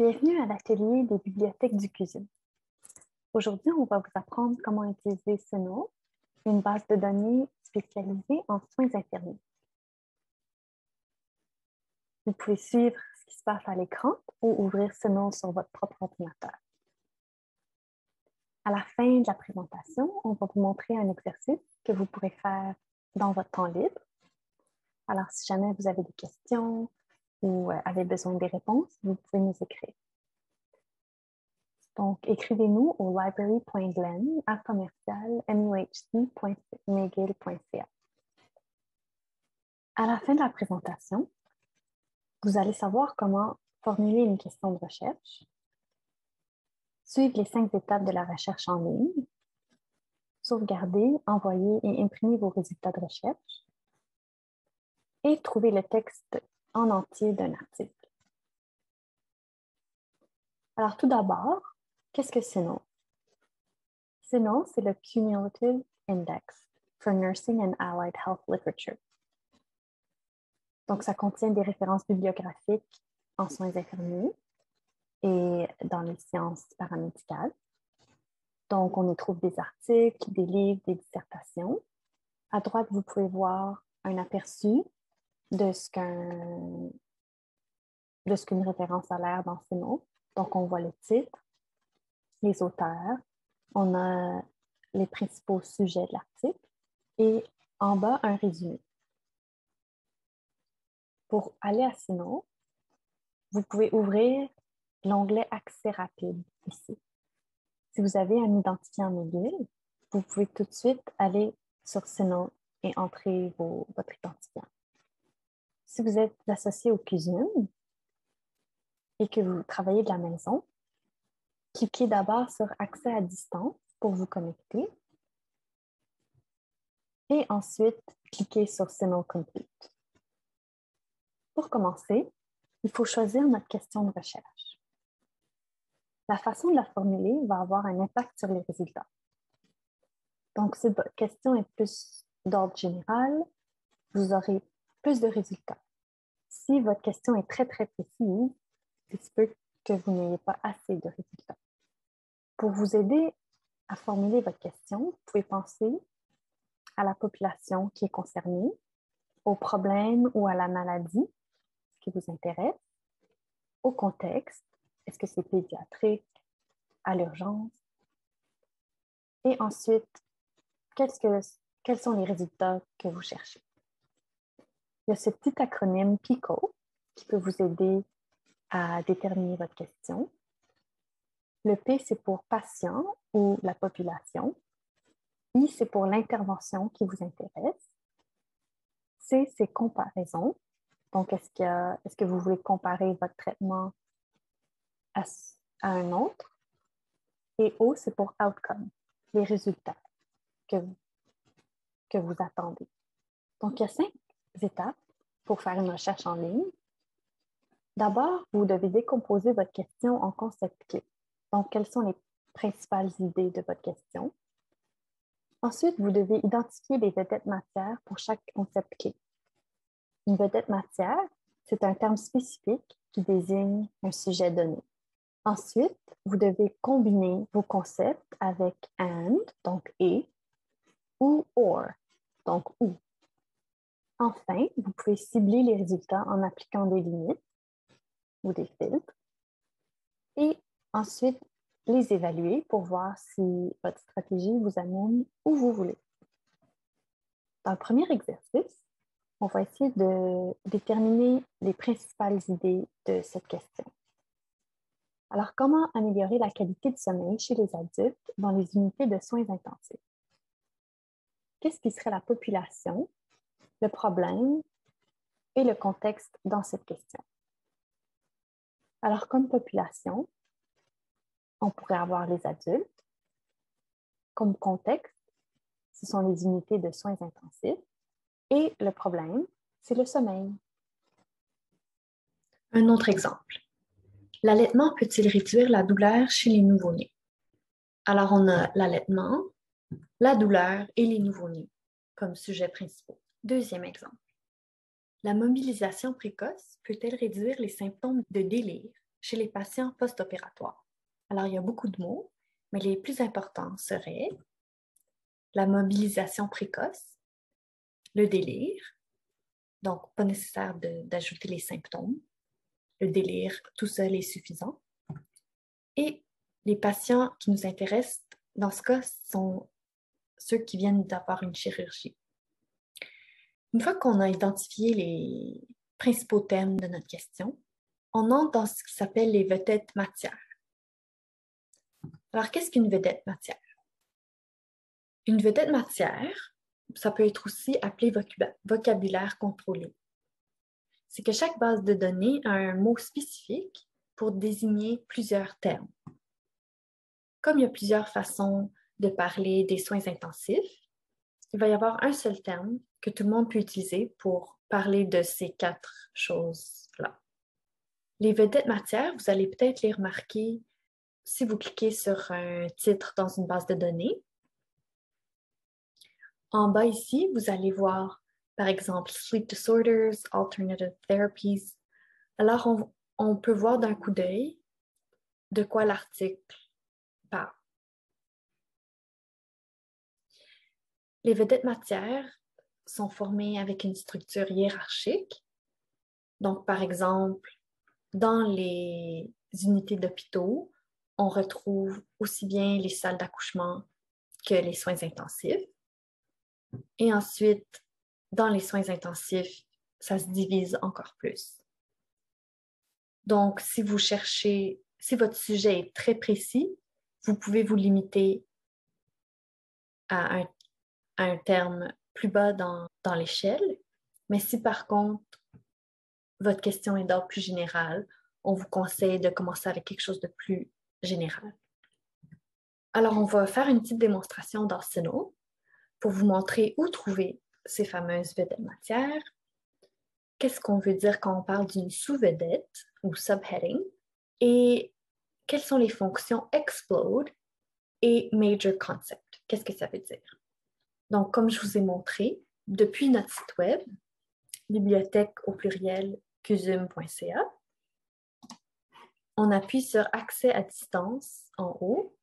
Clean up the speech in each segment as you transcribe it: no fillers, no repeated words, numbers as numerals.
Bienvenue à l'atelier des bibliothèques du cuisine. Aujourd'hui, on va vous apprendre comment utiliser Seno, une base de données spécialisée en soins infirmiers. Vous pouvez suivre ce qui se passe à l'écran ou ouvrir Seno sur votre propre ordinateur. À la fin de la présentation, on va vous montrer un exercice que vous pourrez faire dans votre temps libre. Alors, si jamais vous avez des questions ou avez besoin des réponses, vous pouvez nous écrire. Donc, écrivez-nous au library.glen@muhc.mcgill.ca. À la fin de la présentation, vous allez savoir comment formuler une question de recherche, suivre les 5 étapes de la recherche en ligne, sauvegarder, envoyer et imprimer vos résultats de recherche et trouver le texte en entier d'un article. Alors, tout d'abord, qu'est-ce que Seno? Seno, c'est le Cumulative Index for Nursing and Allied Health Literature. Donc, ça contient des références bibliographiques en soins infirmiers et dans les sciences paramédicales. Donc, on y trouve des articles, des livres, des dissertations. À droite, vous pouvez voir un aperçu de ce qu'une référence a l'air dans ces mots. Donc, on voit le titre, les auteurs, on a les principaux sujets de l'article et en bas, un résumé. Pour aller à Seno, vous pouvez ouvrir l'onglet Accès rapide ici. Si vous avez un identifiant mobile, vous pouvez tout de suite aller sur Seno et entrer votre identifiant. Si vous êtes associé aux cuisines et que vous travaillez de la maison, cliquez d'abord sur Accès à distance pour vous connecter et ensuite cliquez sur Seno Complete. Pour commencer, il faut choisir notre question de recherche. La façon de la formuler va avoir un impact sur les résultats. Donc, si votre question est plus d'ordre général, vous aurez plus de résultats. Si votre question est très, très précise, il se peut que vous n'ayez pas assez de résultats. Pour vous aider à formuler votre question, vous pouvez penser à la population qui est concernée, au problème ou à la maladie qui vous intéresse, au contexte, est-ce que c'est pédiatrique, à l'urgence, et ensuite, quels sont les résultats que vous cherchez. Il y a ce petit acronyme PICO qui peut vous aider à déterminer votre question. Le P, c'est pour patient ou la population. I, c'est pour l'intervention qui vous intéresse. C, c'est comparaison. Donc, est-ce que vous voulez comparer votre traitement à un autre? Et O, c'est pour outcome, les résultats que vous attendez. Donc, il y a 5 étapes pour faire une recherche en ligne. D'abord, vous devez décomposer votre question en concepts clés. Donc, quelles sont les principales idées de votre question? Ensuite, vous devez identifier les vedettes matières pour chaque concept clé. Une vedette matière, c'est un terme spécifique qui désigne un sujet donné. Ensuite, vous devez combiner vos concepts avec and, donc et, ou or, donc ou. Enfin, vous pouvez cibler les résultats en appliquant des limites ou des filtres et ensuite les évaluer pour voir si votre stratégie vous amène où vous voulez. Dans le premier exercice, on va essayer de déterminer les principales idées de cette question. Alors, comment améliorer la qualité de sommeil chez les adultes dans les unités de soins intensifs? Qu'est-ce qui serait la population, le problème et le contexte dans cette question? Alors, comme population, on pourrait avoir les adultes. Comme contexte, ce sont les unités de soins intensifs. Et le problème, c'est le sommeil. Un autre exemple. L'allaitement peut-il réduire la douleur chez les nouveau-nés? Alors, on a l'allaitement, la douleur et les nouveau-nés comme sujets principaux. Deuxième exemple. La mobilisation précoce peut-elle réduire les symptômes de délire chez les patients post-opératoires. Alors, il y a beaucoup de mots, mais les plus importants seraient la mobilisation précoce, le délire, donc pas nécessaire d'ajouter les symptômes, le délire tout seul est suffisant. Et les patients qui nous intéressent, dans ce cas, sont ceux qui viennent d'avoir une chirurgie. Une fois qu'on a identifié les principaux thèmes de notre question, on entre dans ce qui s'appelle les vedettes matières. Alors, qu'est-ce qu'une vedette matière? Une vedette matière, ça peut être aussi appelé vocabulaire contrôlé. C'est que chaque base de données a un mot spécifique pour désigner plusieurs termes. Comme il y a plusieurs façons de parler des soins intensifs, il va y avoir un seul terme que tout le monde peut utiliser pour parler de ces 4 choses-là. Les vedettes matières, vous allez peut-être les remarquer si vous cliquez sur un titre dans une base de données. En bas ici, vous allez voir, par exemple, Sleep Disorders, Alternative Therapies. Alors, on peut voir d'un coup d'œil de quoi l'article parle. Les vedettes matières sont formées avec une structure hiérarchique. Donc, par exemple, dans les unités d'hôpitaux, on retrouve aussi bien les salles d'accouchement que les soins intensifs. Et ensuite, dans les soins intensifs, ça se divise encore plus. Donc, si votre sujet est très précis, vous pouvez vous limiter à un terme plus bas dans l'échelle. Mais si par contre, votre question est d'ordre plus général, on vous conseille de commencer avec quelque chose de plus général. Alors, on va faire une petite démonstration d'Arsenal pour vous montrer où trouver ces fameuses vedettes matières. Qu'est-ce qu'on veut dire quand on parle d'une sous-vedette ou subheading? Et quelles sont les fonctions explode et major concept? Qu'est-ce que ça veut dire? Donc, comme je vous ai montré, depuis notre site web, bibliothèque au pluriel cusum.ca, on appuie sur Accès à distance en haut.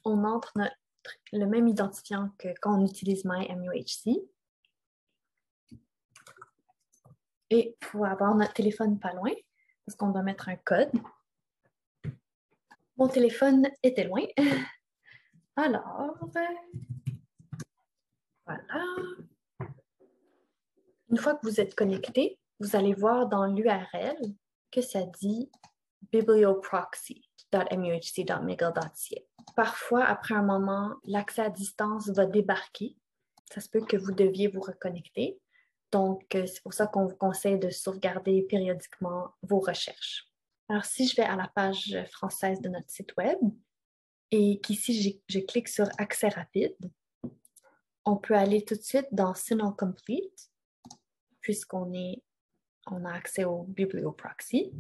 On entre le même identifiant que quand on utilise MyMUHC. Et il faut avoir notre téléphone pas loin, parce qu'on doit mettre un code. Mon téléphone était loin. Alors, voilà. Une fois que vous êtes connecté, vous allez voir dans l'URL que ça dit biblioproxy.muhc.mcgill.ca. Parfois, après un moment, l'accès à distance va débarquer. Ça se peut que vous deviez vous reconnecter. Donc, c'est pour ça qu'on vous conseille de sauvegarder périodiquement vos recherches. Alors, si je vais à la page française de notre site web et qu'ici, je clique sur Accès rapide, on peut aller tout de suite dans Signal Complete, puisqu'on a accès au biblioproxy.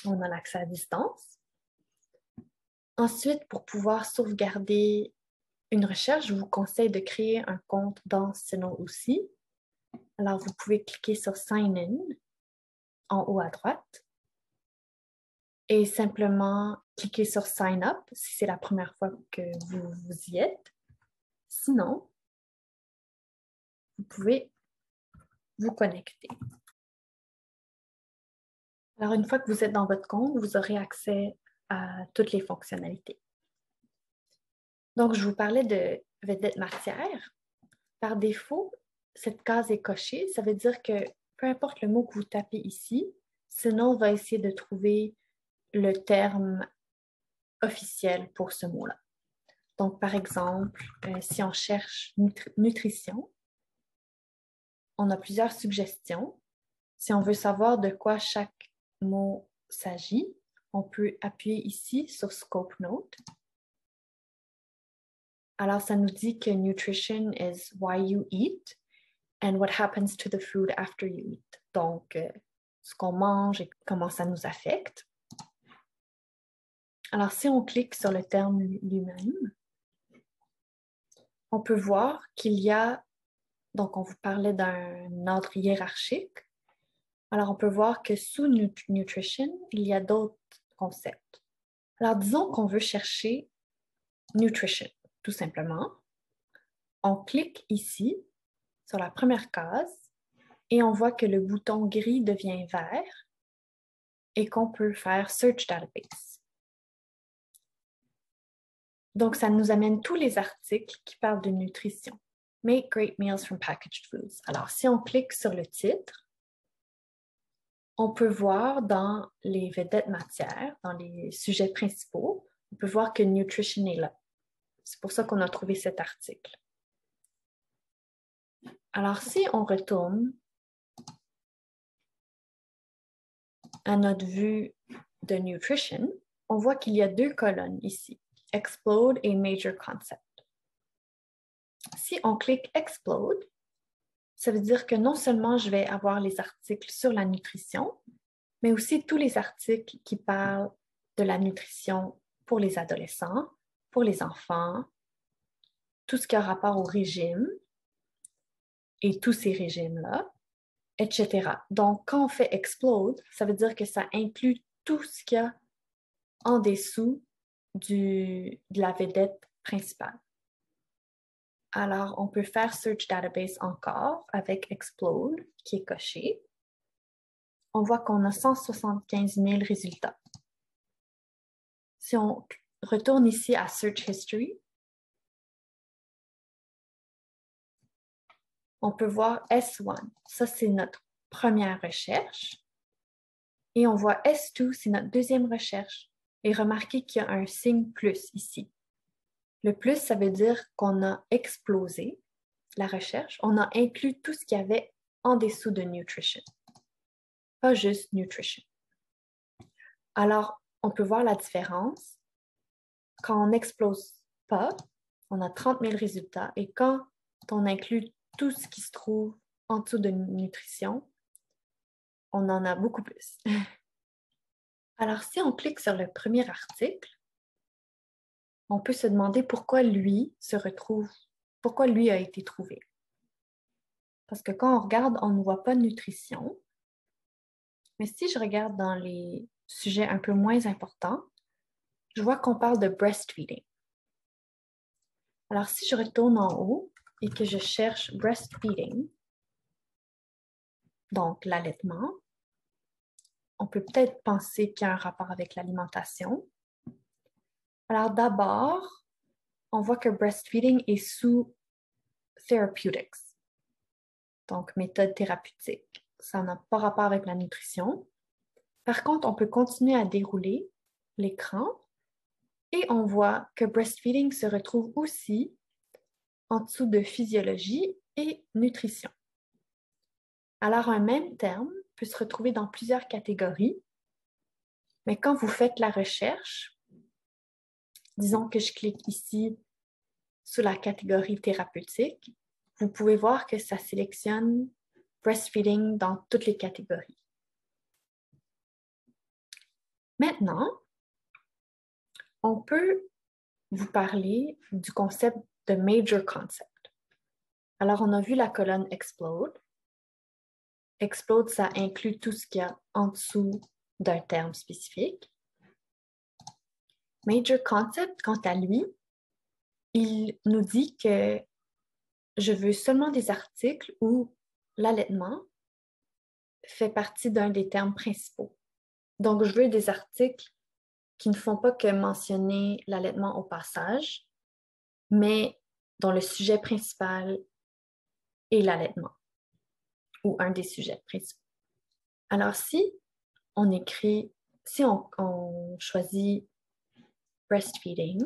On a l'accès à distance. Ensuite, pour pouvoir sauvegarder une recherche, je vous conseille de créer un compte dans Signal aussi. Alors, vous pouvez cliquer sur Sign In en haut à droite et simplement cliquer sur Sign Up si c'est la première fois que vous y êtes. Sinon, vous pouvez vous connecter. Alors, une fois que vous êtes dans votre compte, vous aurez accès à toutes les fonctionnalités. Donc, je vous parlais de vedette matière. Par défaut, cette case est cochée. Ça veut dire que peu importe le mot que vous tapez ici, sinon on va essayer de trouver le terme officiel pour ce mot-là. Donc, par exemple, si on cherche nutrition, on a plusieurs suggestions. Si on veut savoir de quoi chaque mot s'agit, on peut appuyer ici sur Scope Note. Alors, ça nous dit que nutrition is why you eat and what happens to the food after you eat. Donc, ce qu'on mange et comment ça nous affecte. Alors, si on clique sur le terme lui-même, on peut voir qu'il y a Donc, on vous parlait d'un ordre hiérarchique. Alors, on peut voir que sous Nutrition, il y a d'autres concepts. Alors, disons qu'on veut chercher Nutrition, tout simplement. On clique ici, sur la première case, et on voit que le bouton gris devient vert et qu'on peut faire Search Database. Donc, ça nous amène tous les articles qui parlent de nutrition. Make great meals from packaged foods. Alors, si on clique sur le titre, on peut voir dans les vedettes matières, dans les sujets principaux, on peut voir que Nutrition est là. C'est pour ça qu'on a trouvé cet article. Alors, si on retourne à notre vue de Nutrition, on voit qu'il y a deux colonnes ici, Explode et Major Concept. Si on clique Explode, ça veut dire que non seulement je vais avoir les articles sur la nutrition, mais aussi tous les articles qui parlent de la nutrition pour les adolescents, pour les enfants, tout ce qui a rapport au régime et tous ces régimes-là, etc. Donc, quand on fait Explode, ça veut dire que ça inclut tout ce qu'il y a en dessous de la vedette principale. Alors, on peut faire Search Database encore avec Explode, qui est coché. On voit qu'on a 175 000 résultats. Si on retourne ici à Search History, on peut voir S1. Ça, c'est notre première recherche. Et on voit S2, c'est notre deuxième recherche. Et remarquez qu'il y a un signe plus ici. Le plus, ça veut dire qu'on a explosé la recherche. On a inclus tout ce qu'il y avait en dessous de Nutrition. Pas juste Nutrition. Alors, on peut voir la différence. Quand on n'explose pas, on a 30 000 résultats. Et quand on inclut tout ce qui se trouve en dessous de nutrition, on en a beaucoup plus. Alors, si on clique sur le premier article, on peut se demander pourquoi lui a été trouvé. Parce que quand on regarde, on ne voit pas de nutrition. Mais si je regarde dans les sujets un peu moins importants, je vois qu'on parle de breastfeeding. Alors, si je retourne en haut et que je cherche breastfeeding, donc l'allaitement, on peut peut-être penser qu'il y a un rapport avec l'alimentation. Alors d'abord, on voit que breastfeeding est sous therapeutics, donc méthode thérapeutique. Ça n'a pas rapport avec la nutrition. Par contre, on peut continuer à dérouler l'écran et on voit que breastfeeding se retrouve aussi en dessous de physiologie et nutrition. Alors, un même terme peut se retrouver dans plusieurs catégories, mais quand vous faites la recherche, disons que je clique ici sous la catégorie thérapeutique, vous pouvez voir que ça sélectionne breastfeeding dans toutes les catégories. Maintenant, on peut vous parler du concept de Major Concept. Alors, on a vu la colonne Explode. Explode, ça inclut tout ce qu'il y a en dessous d'un terme spécifique. Major Concept, quant à lui, il nous dit que je veux seulement des articles où l'allaitement fait partie d'un des termes principaux. Donc, je veux des articles qui ne font pas que mentionner l'allaitement au passage, mais dont le sujet principal est l'allaitement ou un des sujets principaux. Alors, si on choisit breastfeeding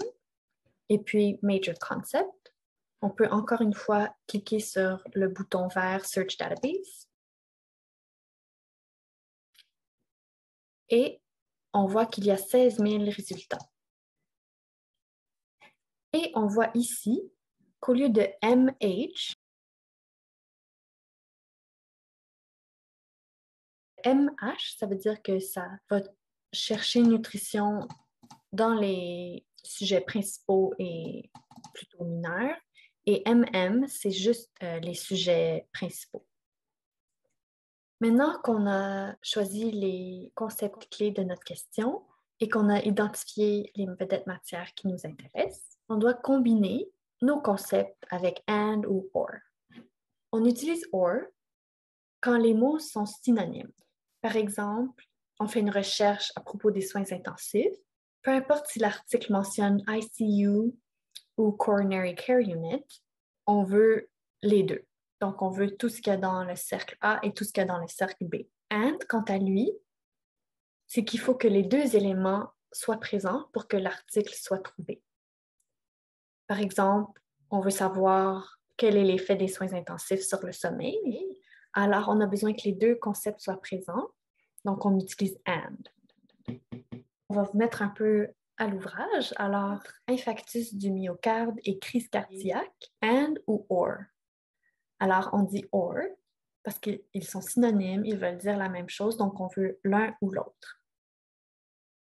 et puis major concept, on peut encore une fois cliquer sur le bouton vert Search Database et on voit qu'il y a 16 000 résultats. Et on voit ici qu'au lieu de MH, MH, ça veut dire que ça va chercher nutrition dans les sujets principaux et plutôt mineurs. Et MM, c'est juste les sujets principaux. Maintenant qu'on a choisi les concepts clés de notre question et qu'on a identifié les vedettes matières qui nous intéressent, on doit combiner nos concepts avec and ou or. On utilise or quand les mots sont synonymes. Par exemple, on fait une recherche à propos des soins intensifs. Peu importe si l'article mentionne ICU ou Coronary Care Unit, on veut les deux. Donc, on veut tout ce qu'il y a dans le cercle A et tout ce qu'il y a dans le cercle B. And, quant à lui, c'est qu'il faut que les deux éléments soient présents pour que l'article soit trouvé. Par exemple, on veut savoir quel est l'effet des soins intensifs sur le sommeil. Alors, on a besoin que les deux concepts soient présents. Donc, on utilise and. On va vous mettre un peu à l'ouvrage. Alors, infarctus du myocarde et crise cardiaque, and ou or. Alors, on dit or parce qu'ils sont synonymes, ils veulent dire la même chose, donc on veut l'un ou l'autre.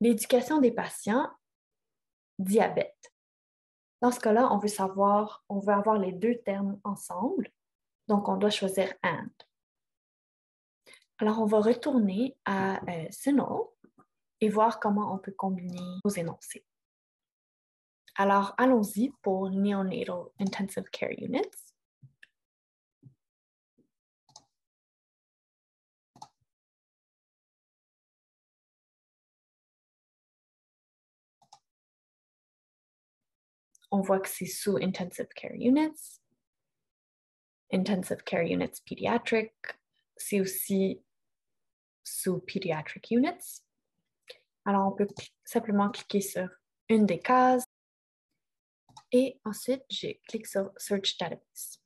L'éducation des patients, diabète. Dans ce cas-là, on veut avoir les deux termes ensemble, donc on doit choisir and. Alors, on va retourner à CINAHL et voir comment on peut combiner nos énoncés. Alors, allons-y pour Neonatal Intensive Care Units. On voit que c'est sous Intensive Care Units. Intensive Care Units Pediatric, c'est aussi sous Pediatric Units. Alors, on peut simplement cliquer sur une des cases et ensuite, je clique sur Search Database.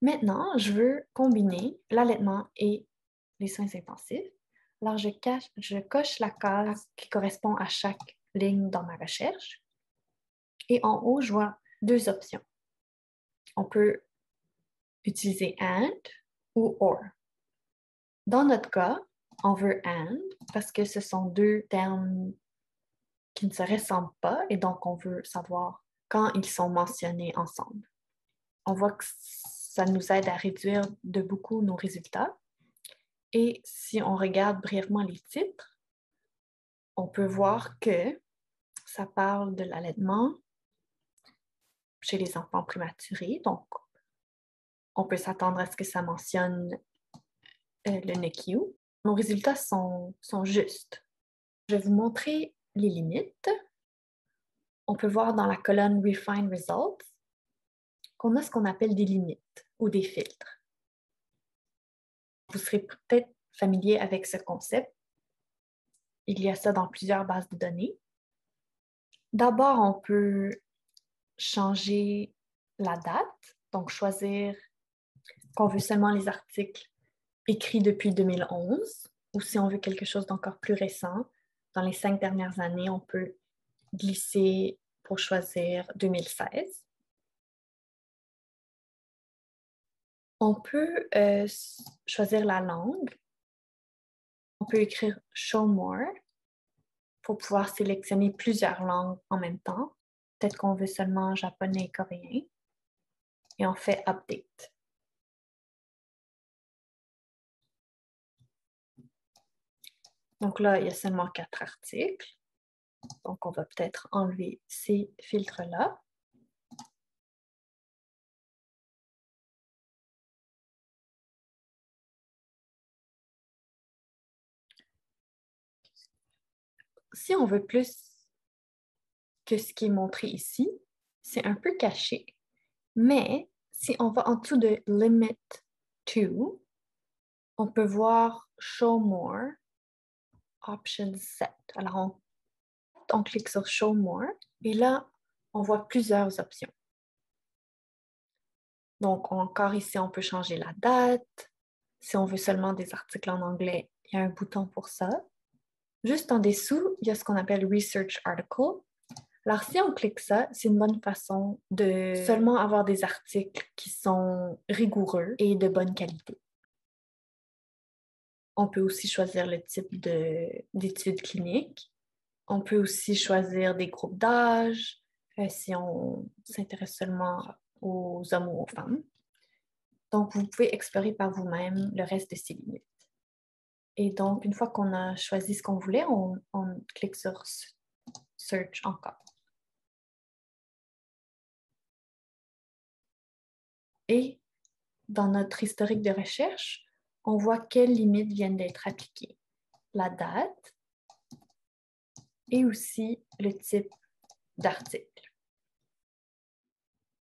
Maintenant, je veux combiner l'allaitement et les soins intensifs. Alors, je coche la case qui correspond à chaque ligne dans ma recherche. Et en haut, je vois deux options. On peut utiliser and ou or. Dans notre cas, on veut and parce que ce sont deux termes qui ne se ressemblent pas et donc on veut savoir quand ils sont mentionnés ensemble. On voit que ça nous aide à réduire de beaucoup nos résultats. Et si on regarde brièvement les titres, on peut voir que ça parle de l'allaitement chez les enfants prématurés. Donc, on peut s'attendre à ce que ça mentionne le NICU. Nos résultats sont justes. Je vais vous montrer les limites. On peut voir dans la colonne Refine Results qu'on a ce qu'on appelle des limites ou des filtres. Vous serez peut-être familier avec ce concept. Il y a ça dans plusieurs bases de données. D'abord, on peut changer la date, donc choisir qu'on veut seulement les articles écrits depuis 2011 ou si on veut quelque chose d'encore plus récent. Dans les 5 dernières années, on peut glisser pour choisir 2016. On peut choisir la langue. On peut écrire Show More pour pouvoir sélectionner plusieurs langues en même temps. Peut-être qu'on veut seulement japonais et coréen. Et on fait Update. Donc là, il y a seulement 4 articles. Donc, on va peut-être enlever ces filtres-là. Si on veut plus que ce qui est montré ici, c'est un peu caché. Mais si on va en dessous de Limit to, on peut voir Show More, Option Set. Alors, on clique sur Show More et là, on voit plusieurs options. Donc, encore ici, on peut changer la date. Si on veut seulement des articles en anglais, il y a un bouton pour ça. Juste en dessous, il y a ce qu'on appelle Research Article. Alors, si on clique ça, c'est une bonne façon de seulement avoir des articles qui sont rigoureux et de bonne qualité. On peut aussi choisir le type d'études cliniques. On peut aussi choisir des groupes d'âge, si on s'intéresse seulement aux hommes ou aux femmes. Donc, vous pouvez explorer par vous-même le reste de ces limites. Et donc, une fois qu'on a choisi ce qu'on voulait, on clique sur Search encore. Et dans notre historique de recherche, on voit quelles limites viennent d'être appliquées. La date et aussi le type d'article.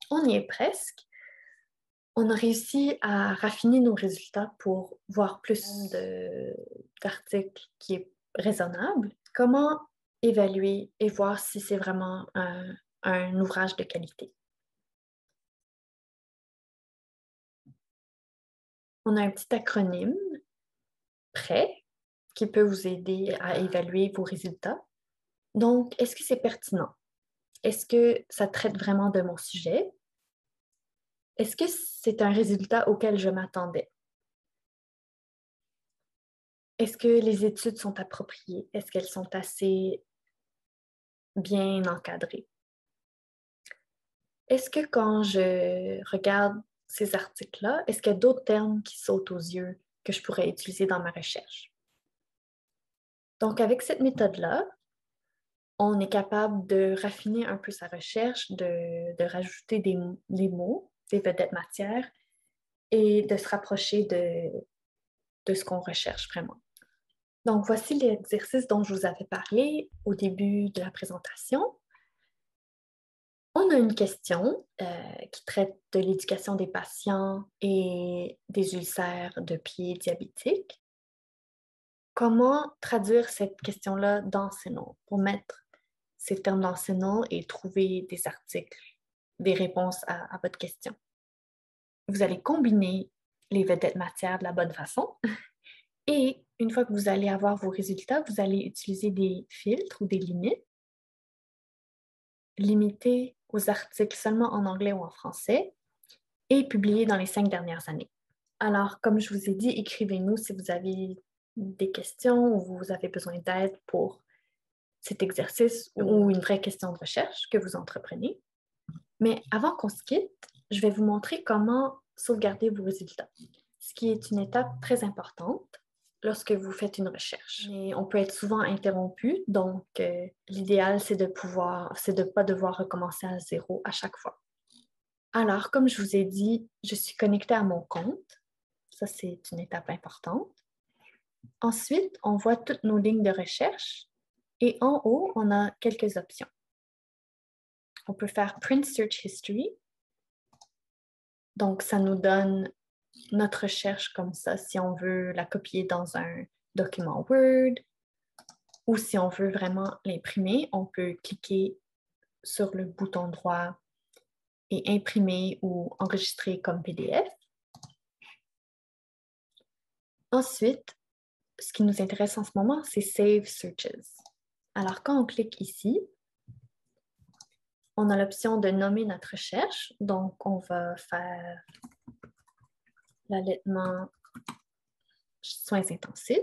On y est presque. On a réussi à raffiner nos résultats pour voir plus d'articles qui est raisonnable. Comment évaluer et voir si c'est vraiment un ouvrage de qualité? On a un petit acronyme prêt qui peut vous aider à évaluer vos résultats. Donc, est-ce que c'est pertinent? Est-ce que ça traite vraiment de mon sujet? Est-ce que c'est un résultat auquel je m'attendais? Est-ce que les études sont appropriées? Est-ce qu'elles sont assez bien encadrées? Est-ce que quand je regarde ces articles-là, est-ce qu'il y a d'autres termes qui sautent aux yeux que je pourrais utiliser dans ma recherche? Donc, avec cette méthode-là, on est capable de raffiner un peu sa recherche, de rajouter des mots, des vedettes matières et de se rapprocher de ce qu'on recherche vraiment. Donc, voici l'exercice dont je vous avais parlé au début de la présentation. On a une question qui traite de l'éducation des patients et des ulcères de pied diabétiques. Comment traduire cette question-là dans Sinon pour mettre ces termes dans Sinon et trouver des articles, des réponses à votre question? Vous allez combiner les vedettes matières de la bonne façon et une fois que vous allez avoir vos résultats, vous allez utiliser des filtres ou des limites. Limiter aux articles seulement en anglais ou en français et publiés dans les 5 dernières années. Alors, comme je vous ai dit, écrivez-nous si vous avez des questions ou vous avez besoin d'aide pour cet exercice ou une vraie question de recherche que vous entreprenez. Mais avant qu'on se quitte, je vais vous montrer comment sauvegarder vos résultats, ce qui est une étape très importante lorsque vous faites une recherche. Mais on peut être souvent interrompu, donc l'idéal, c'est de ne pas devoir recommencer à zéro à chaque fois. Alors, comme je vous ai dit, je suis connectée à mon compte. Ça, c'est une étape importante. Ensuite, on voit toutes nos lignes de recherche et en haut, on a quelques options. On peut faire Print Search History. Donc, ça nous donne notre recherche comme ça si on veut la copier dans un document Word ou si on veut vraiment l'imprimer, on peut cliquer sur le bouton droit et imprimer ou enregistrer comme PDF. Ensuite, ce qui nous intéresse en ce moment, c'est Save Searches. Alors, quand on clique ici, on a l'option de nommer notre recherche. Donc, on va faire l'allaitement soins intensifs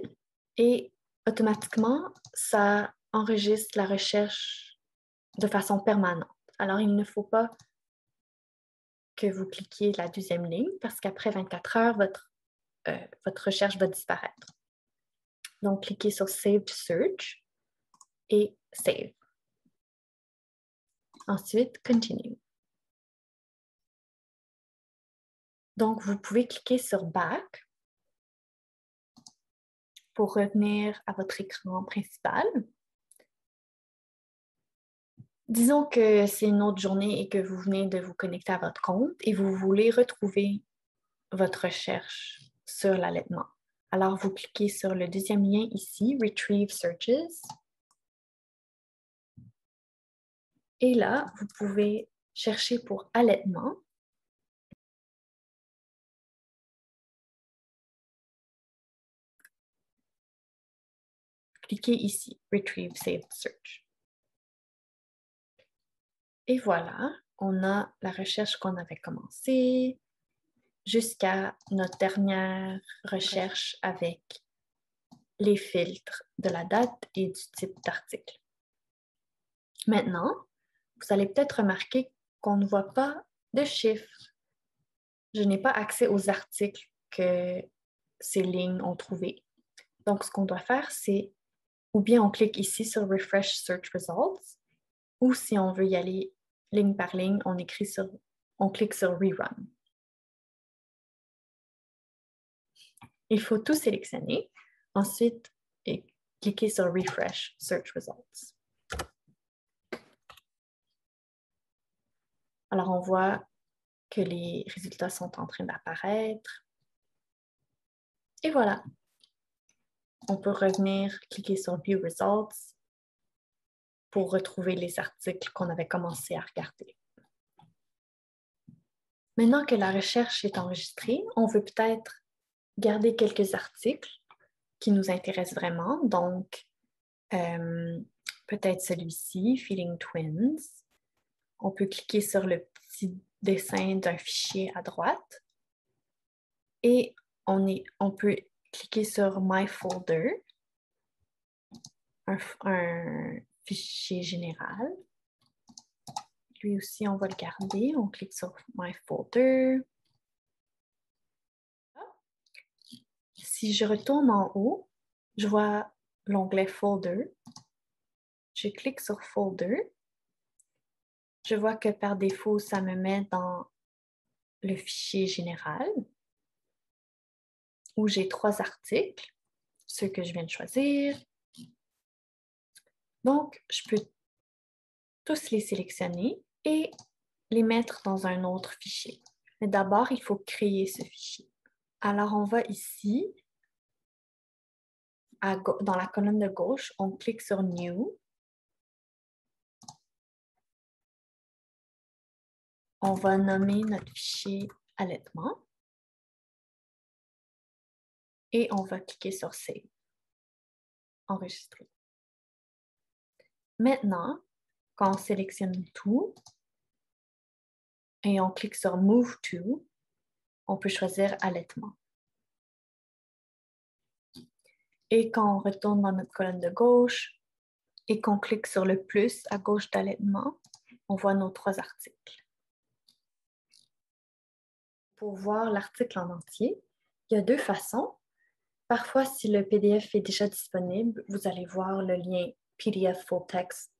et automatiquement, ça enregistre la recherche de façon permanente. Alors, il ne faut pas que vous cliquiez la deuxième ligne parce qu'après 24 heures, votre recherche va disparaître. Donc, cliquez sur Save to Search et Save. Ensuite, Continue. Donc, vous pouvez cliquer sur Back pour revenir à votre écran principal. Disons que c'est une autre journée et que vous venez de vous connecter à votre compte et vous voulez retrouver votre recherche sur l'allaitement. Alors, vous cliquez sur le deuxième lien ici, Retrieve Searches. Et là, vous pouvez chercher pour allaitement. Cliquez ici, Retrieve Saved Search. Et voilà, on a la recherche qu'on avait commencée jusqu'à notre dernière recherche avec les filtres de la date et du type d'article. Maintenant, vous allez peut-être remarquer qu'on ne voit pas de chiffres. Je n'ai pas accès aux articles que ces lignes ont trouvés. Donc, ce qu'on doit faire, c'est ou bien on clique ici sur Refresh Search Results, ou si on veut y aller ligne par ligne, on clique sur Rerun. Il faut tout sélectionner. Ensuite, cliquer sur Refresh Search Results. Alors, on voit que les résultats sont en train d'apparaître. Et voilà. On peut revenir, cliquer sur View Results pour retrouver les articles qu'on avait commencé à regarder. Maintenant que la recherche est enregistrée, on veut peut-être garder quelques articles qui nous intéressent vraiment. Donc, peut-être celui-ci, Feeding Twins. On peut cliquer sur le petit dessin d'un fichier à droite et on peut cliquer sur My Folder, un fichier général. Lui aussi, on va le garder. On clique sur My Folder. Si je retourne en haut, je vois l'onglet Folder. Je clique sur Folder. Je vois que par défaut, ça me met dans le fichier général où j'ai 3 articles, ceux que je viens de choisir. Donc, je peux tous les sélectionner et les mettre dans un autre fichier. Mais d'abord, il faut créer ce fichier. Alors, on va ici, dans la colonne de gauche, on clique sur New. On va nommer notre fichier allaitement. Et on va cliquer sur Save, enregistrer. Maintenant, quand on sélectionne tout et on clique sur Move to, on peut choisir allaitement. Et quand on retourne dans notre colonne de gauche et qu'on clique sur le plus à gauche d'allaitement, on voit nos 3 articles. Pour voir l'article en entier, il y a 2 façons. Parfois, si le PDF est déjà disponible, vous allez voir le lien PDF Full Text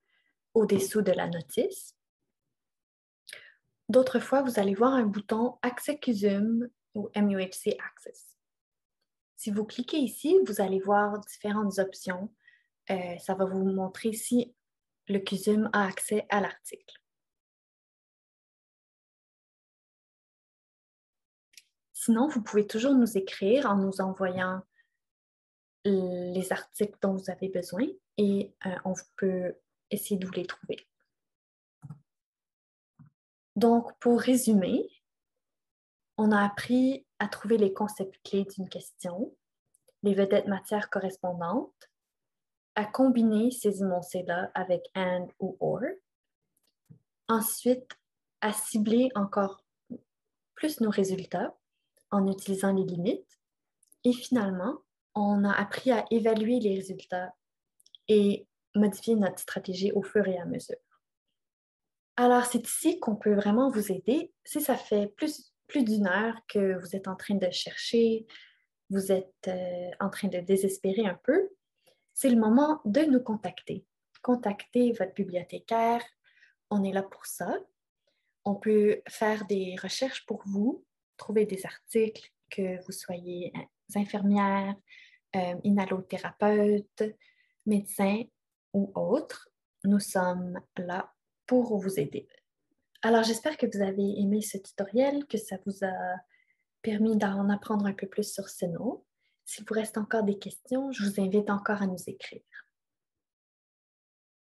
au-dessous de la notice. D'autres fois, vous allez voir un bouton Accès CUSUM ou MUHC Access. Si vous cliquez ici, vous allez voir différentes options. Ça va vous montrer si le CUSUM a accès à l'article. Sinon, vous pouvez toujours nous écrire en nous envoyant les articles dont vous avez besoin et on peut essayer de vous les trouver. Donc, pour résumer, on a appris à trouver les concepts clés d'une question, les vedettes matières correspondantes, à combiner ces énoncés-là avec and ou or. Ensuite, à cibler encore plus nos résultats en utilisant les limites. Et finalement, on a appris à évaluer les résultats et modifier notre stratégie au fur et à mesure. Alors, c'est ici qu'on peut vraiment vous aider. Si ça fait plus d'une heure que vous êtes en train de chercher, vous êtes en train de désespérer un peu, c'est le moment de nous contacter. Contactez votre bibliothécaire, on est là pour ça. On peut faire des recherches pour vous, trouver des articles, que vous soyez infirmière, inhalothérapeute, médecin ou autre. Nous sommes là pour vous aider. Alors, j'espère que vous avez aimé ce tutoriel, que ça vous a permis d'en apprendre un peu plus sur Seno. S'il vous reste encore des questions, je vous invite encore à nous écrire.